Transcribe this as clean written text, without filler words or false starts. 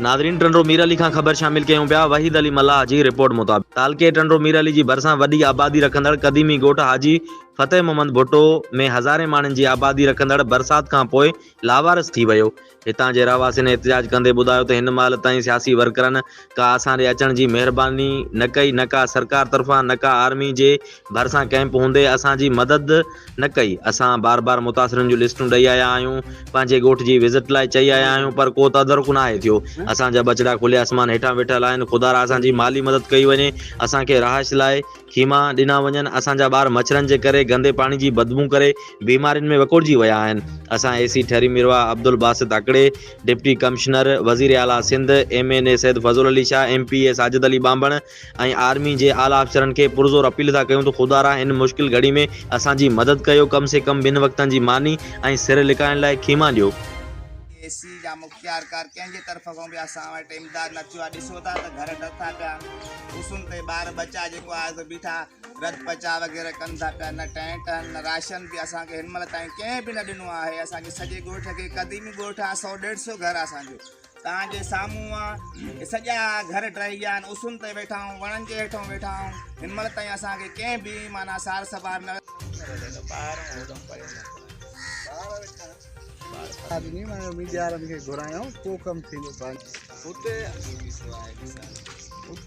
Nadreen Tando Mir Ali खां ख़बर शामिल कयूं पिया। वहीद अली मल्लाह जी रिपोर्ट मुताबिक़ तालके टंडो मीर अली जी भरिसां वॾी आबादी रखंदड़ क़दीमी ॻोठ हाजी फतेह मोहम्मद भुट्टो में हज़ारे माण्हुनि जी आबादी रखंदड़ बरसात खां पोइ लावारिस थी वियो। हितां जे रहवासियुनि एहतिजाज कंदे ॿुधायो त हिन महिल ताईं सियासी वर्करनि का असां ॾे अचण जी महिरबानी न कई, न का सरकार तरफ़ां, न का आर्मी जे भरिसां कैंप हूंदे असांजी मदद न कई। असां बार बार मुतासिरनि जूं लिस्टूं ॾेई आया आहियूं, पंहिंजे ॻोठ जी विज़िट लाइ चई आया आहियूं, पर को तदरुक न आहे थियो। असांजा बचड़ा खुले आसमान हेठां वेठल आहिनि। ख़ुदा असांजी माली मदद कई वञे, असांखे रहाइश लाइ खीमा ॾिना वञनि। असांजा ॿार मच्छरनि जे करे, गंदे पाणी जी बदबू करे बीमारियुनि में वकोड़जी विया आहिनि। असां AC ठहरी मिरवा अब्दुल बासित आकड़े, डिप्टी कमिश्नर वज़ीर आला सिंध MNA सैद फज़ुल अली शाह, MPA साजिद अली बांबण ऐं आर्मी जे आला अफ़सरनि खे पुरज़ोर अपील था कयूं त ख़ुदा हिन मुश्किल घड़ी में असांजी मदद कयो। कम से कम 2 वक़्तनि जी मानी ऐं सिर लिकाइण लाइ खीमा ॾियो। AC जा मुख्तियारकार कंहिंजे तरफ़ खां बि असां वटि इमदाद न थियो आहे। ॾिसो था त घर नथा पिया, उसूनि ते ॿार बचा जेको आहे त बीठा रद पचा वग़ैरह कनि था पिया। न टेंट न राशन बि असांखे हिन महिल ताईं कंहिं बि न ॾिनो आहे। असांखे सॼे ॻोठ खे क़दीमी ॻोठ आहे, 100-150 घर असांजो तव्हांजे साम्हूं आहे। सॼा घर टही विया आहिनि, उसूनि ते वेठा आहियूं, वणनि जे हेठां वेठा आहियूं। हिन महिल ताईं असांखे कंहिं बि माना सार सबार न मीडिया वारनि खे घुरायूं, को कमु थींदो